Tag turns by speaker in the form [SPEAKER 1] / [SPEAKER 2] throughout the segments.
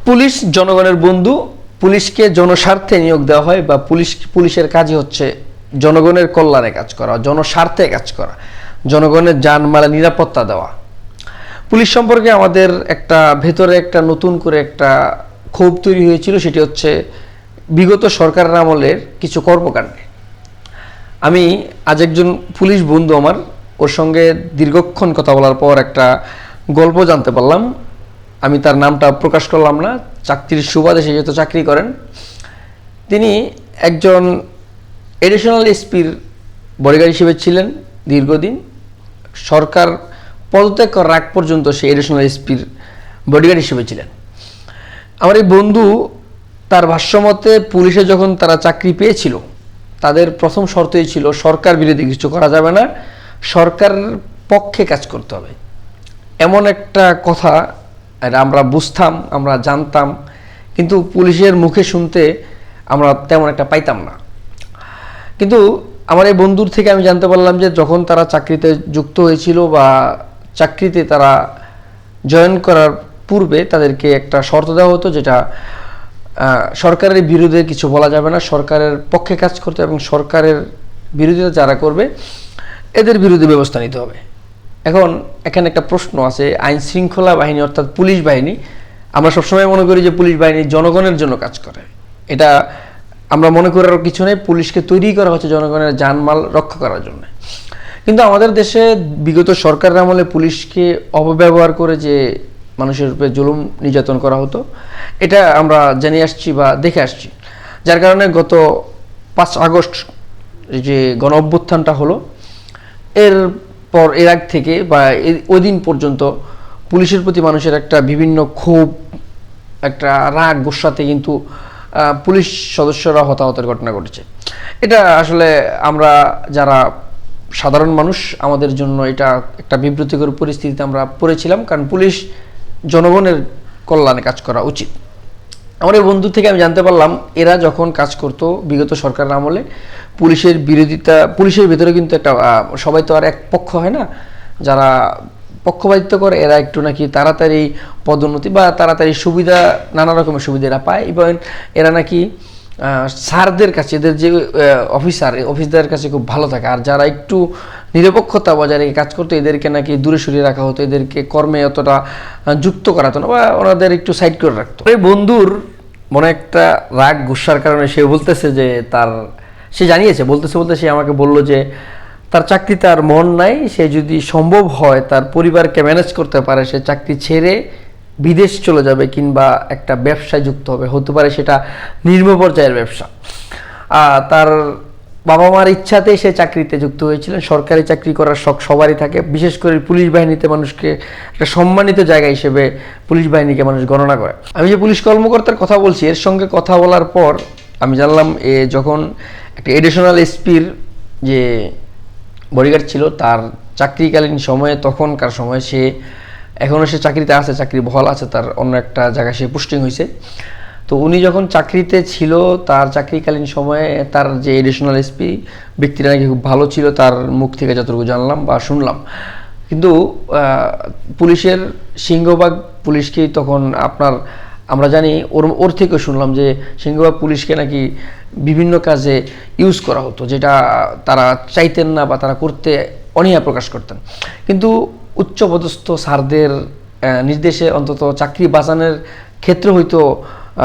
[SPEAKER 1] Police জনগণের বন্ধু। পুলিশকে জনস্বার্থে নিয়োগ দেওয়া হয় বা পুলিশের কাজই হচ্ছে জনগণের কল্যাণে কাজ করা, জনস্বার্থে কাজ করা, জনগণের জানমালের নিরাপত্তা দেওয়া। পুলিশ সম্পর্কে আমাদের একটা ভেতরে একটা নতুন করে একটা ক্ষোভ তৈরি হয়েছিল, সেটি হচ্ছে বিগত সরকারের আমলের কিছু কর্মকাণ্ডে। আমি আজ একজন পুলিশ বন্ধু আমার, ওর সঙ্গে দীর্ঘক্ষণ কথা বলার পর একটা গল্প জানতে পারলাম। আমি তার নামটা প্রকাশ করলাম না, চাকরির সুবাদে সে যেহেতু চাকরি করেন। তিনি একজন এডিশনাল এসপির বডিগার্ড হিসেবে ছিলেন দীর্ঘদিন। সরকার পদত্যাগ করার আগ পর্যন্ত সে এডিশনাল এসপির বডিগার্ড হিসেবে ছিলেন। আমার এই বন্ধু তার ভাষ্যমতে পুলিশে যখন তারা চাকরি পেয়েছিল, তাদের প্রথম শর্তই ছিল সরকার বিরোধী কিছু করা যাবে না, সরকারের পক্ষে কাজ করতে হবে। এমন একটা কথা আমরা বুঝতাম, আমরা জানতাম, কিন্তু পুলিশের মুখে শুনতে আমরা তেমন একটা পাইতাম না। কিন্তু আমার এই বন্ধুর থেকে আমি জানতে পারলাম যে যখন তারা চাকরিতে যুক্ত হয়েছিল বা চাকরিতে তারা জয়েন করার পূর্বে তাদেরকে একটা শর্ত দেওয়া হতো, যেটা সরকারের বিরুদ্ধে কিছু বলা যাবে না, সরকারের পক্ষে কাজ করতে, এবং সরকারের বিরোধিতা যারা করবে এদের বিরুদ্ধে ব্যবস্থা নিতে হবে। এখন এখানে একটা প্রশ্ন আছে, আইন শৃঙ্খলা বাহিনী অর্থাৎ পুলিশ বাহিনী, আমরা সবসময় মনে করি যে পুলিশ বাহিনী জনগণের জন্য কাজ করে। এটা আমরা মনে করার কিছু নেই, পুলিশকে তৈরি করা হচ্ছে জনগণের জানমাল রক্ষা করার জন্য। কিন্তু আমাদের দেশে বিগত সরকারের আমলে পুলিশকে অপব্যবহার করে যে মানুষের উপরে জুলুম নির্যাতন করা হতো, এটা আমরা জেনে আসছি বা দেখে আসছি। যার কারণে গত 5 আগস্ট যে গণ অভ্যুত্থানটা হলো, এর আগ থেকে বা ওই দিন পর্যন্ত পুলিশের প্রতি মানুষের একটা বিভিন্ন ক্ষোভ, একটা রাগ গোসাতে কিন্তু পুলিশ সদস্যরা হতাহতের ঘটনা ঘটেছে। এটা আসলে আমরা যারা সাধারণ মানুষ, আমাদের জন্য এটা একটা বিব্রতিকর পরিস্থিতিতে আমরা পড়েছিলাম, কারণ পুলিশ জনগণের কল্যাণে কাজ করা উচিত। আমার এই বন্ধু থেকে আমি জানতে পারলাম এরা যখন কাজ করতো বিগত সরকারের আমলে, পুলিশের বিরোধিতা, পুলিশের ভেতরে কিন্তু একটা সবাই তো আর এক পক্ষ হয় না, যারা পক্ষপাতিত্ব করে এরা একটু নাকি তাড়াতাড়ি পদোন্নতি বা তাড়াতাড়ি সুবিধা, নানা রকমের সুবিধা এরা পায়, এবং এরা নাকি স্যারদের কাছে, এদের যে অফিসারদের কাছে খুব ভালো থাকে। আর যারা একটু নিরপেক্ষতা বজায় রেখে কাজ করতো এদেরকে নাকি দূরে সরিয়ে রাখা হতো, এদেরকে কর্মে অতটা যুক্ত করাতো না বা ওনাদের একটু সাইড করে রাখতো। এই বন্ধুর মনে একটা রাগ গুসার কারণে সে বলতেছে যে সে জানিয়েছে, বলতে সে আমাকে বলল যে তার চাকরিতে আর মন নাই, সে যদি সম্ভব হয় তার পরিবারকে ম্যানেজ করতে পারে, সে চাকরি ছেড়ে বিদেশ চলে যাবে কিংবা একটা ব্যবসায় যুক্ত হবে, হতে পারে সেটা নিম্ন পর্যায়ের ব্যবসা। তার বাবা মার ইচ্ছাতেই সে চাকরিতে যুক্ত হয়েছিলেন। সরকারি চাকরি করার শখ সবারই থাকে, বিশেষ করে পুলিশ বাহিনীতে মানুষকে একটা সম্মানিত জায়গা হিসেবে পুলিশ বাহিনীকে মানুষ গণনা করে। আমি যে পুলিশ কর্মকর্তার কথা বলছি, এর সঙ্গে কথা বলার পর আমি জানলাম যখন একটা এডিশনাল এসপির যে বডিগার্ড ছিল, তার চাকরিকালীন সময়ে, তখনকার সময়ে সে এখনও সে চাকরিতে আছে, চাকরি বহাল আছে, তার অন্য একটা জায়গায় সে পোস্টিং হয়েছে। তো উনি যখন চাকরিতে ছিল, তার চাকরিকালীন সময়ে তার যে এডিশনাল এসপি ব্যক্তিটা নাকি খুব ভালো ছিল, তার মুখ থেকে যতটুকু জানলাম বা শুনলাম। কিন্তু পুলিশের সিংহভাগ পুলিশকেই তখন আমরা জানি, ওর থেকেও শুনলাম যে সিংহভাগ পুলিশকে নাকি বিভিন্ন কাজে ইউজ করা হতো, যেটা তারা চাইতেন না বা তারা করতে অনীহা প্রকাশ করতেন। কিন্তু উচ্চপদস্থ স্যারদের নির্দেশে অন্তত চাকরি বাঁচানোর ক্ষেত্রে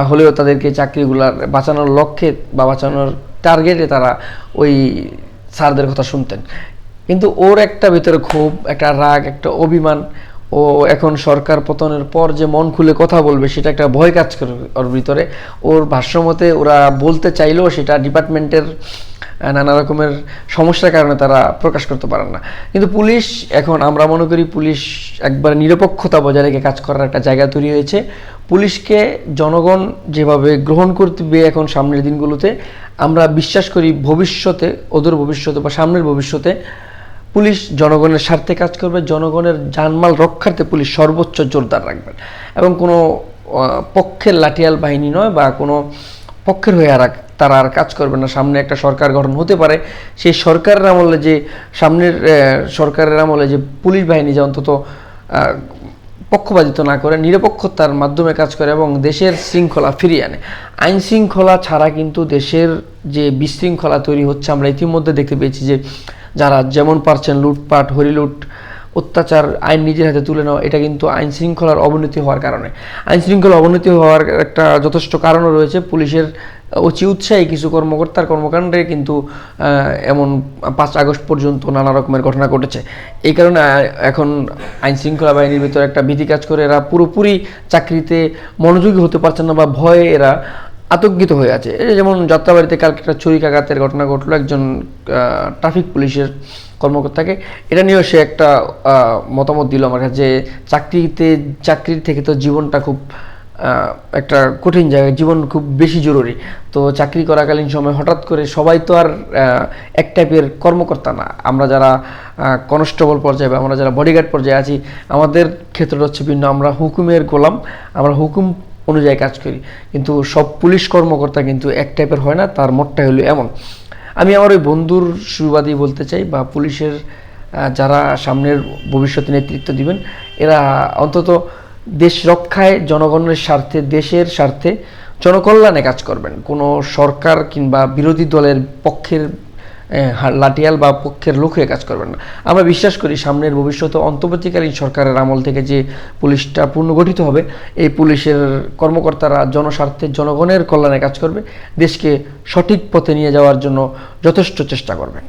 [SPEAKER 1] হলেও তাদেরকে চাকরিগুলার বাঁচানোর লক্ষ্যে বা বাঁচানোর টার্গেটে তারা ওই স্যারদের কথা শুনতেন। কিন্তু ওর একটা ভিতরে ক্ষোভ, একটা রাগ, একটা অভিমান, ও এখন সরকার পতনের পর যে মন খুলে কথা বলবে সেটা একটা ভয় কাজ করে ওর ভিতরে। ওর ভাষ্যমতে ওরা বলতে চাইলেও সেটা ডিপার্টমেন্টের নানা রকমের সমস্যার কারণে তারা প্রকাশ করতে পারেন না। কিন্তু পুলিশ, এখন আমরা মনে করি পুলিশ একবার নিরপেক্ষতা বজায় রেখে কাজ করার একটা জায়গা তৈরি হয়েছে। পুলিশকে জনগণ যেভাবে গ্রহণ করবে এখন সামনের দিনগুলোতে, আমরা বিশ্বাস করি ভবিষ্যতে, অদূর ভবিষ্যতে বা সামনের ভবিষ্যতে পুলিশ জনগণের স্বার্থে কাজ করবে, জনগণের জানমাল রক্ষার্থে পুলিশ সর্বোচ্চ জোরদার রাখবেন, এবং কোনো পক্ষের লাঠিয়াল বাহিনী নয় বা কোনো পক্ষের হয়ে তারা আর কাজ করবে না। সামনে একটা সরকার গঠন হতে পারে, সেই সরকারের আমলে যে পুলিশ বাহিনী যে অন্তত পক্ষপাতিত্ব না করে নিরপেক্ষতার মাধ্যমে কাজ করে এবং দেশের শৃঙ্খলা ফিরিয়ে আনে। আইন শৃঙ্খলা ছাড়া কিন্তু দেশের যে বিশৃঙ্খলা তৈরি হচ্ছে, আমরা ইতিমধ্যে দেখতে পেয়েছি যে যারা যেমন পারছেন লুটপাট, হরিলুট, অত্যাচার, আইন নিজের হাতে তুলে নেওয়া, এটা কিন্তু আইন শৃঙ্খলার অবনতি হওয়ার কারণে। আইন শৃঙ্খলা অবনতি হওয়ার একটা যথেষ্ট কারণও রয়েছে। পুলিশের অতি উৎসাহী কিছু কর্মকর্তার কর্মকাণ্ডে কিন্তু এমন 5 আগস্ট পর্যন্ত নানা রকমের ঘটনা ঘটেছে। এই কারণে এখন আইন শৃঙ্খলা বাহিনীর ভিতরে একটা ভীতি কাজ করে। এরা পুরোপুরি চাকরিতে মনোযোগী হতে পারছে না বা ভয়ে এরা আতঙ্কিত হয়ে আছে। এই যেমন যাত্রাবাড়িতে কালকে একটা ছুরিকাঘাতের ঘটনা ঘটলো একজন ট্রাফিক পুলিশের কর্মকর্তাকে। এটা নিয়েও সে একটা মতামত দিল আমার কাছে যে চাকরির থেকে তো জীবনটা খুব একটা কঠিন জায়গায়, জীবন খুব বেশি জরুরি। তো চাকরি করাকালীন সময় হঠাৎ করে সবাই তো আর এক টাইপের কর্মকর্তা না। আমরা যারা কনস্টেবল পর্যায়ে বা আমরা যারা বডিগার্ড পর্যায়ে আছি, আমাদের ক্ষেত্রটা হচ্ছে ভিন্ন। আমরা হুকুমের গোলাম, আমরা হুকুম অনুযায়ী কাজ করি। কিন্তু সব পুলিশ কর্মকর্তা কিন্তু এক টাইপের হয় না, তার মোটটা হলো এমন। আমি আমার ওই বন্ধুর সুবাদী বলতে চাই, বা পুলিশের যারা সামনের ভবিষ্যতে নেতৃত্ব দিবেন, এরা অন্তত দেশ রক্ষায়, জনগণের স্বার্থে, দেশের স্বার্থে, জনকল্যাণে কাজ করবেন। কোনো সরকার কিংবা বিরোধী দলের পক্ষের লাঠিয়াল বা পক্ষের লোক হয়ে কাজ করবেন না। আমরা বিশ্বাস করি সামনের ভবিষ্যতে অন্তর্বর্তীকালীন সরকারের আমল থেকে যে পুলিশটা পুনর্গঠিত হবে, এই পুলিশের কর্মকর্তারা জনস্বার্থে, জনগণের কল্যাণে কাজ করবে, দেশকে সঠিক পথে নিয়ে যাওয়ার জন্য যথেষ্ট চেষ্টা করবেন।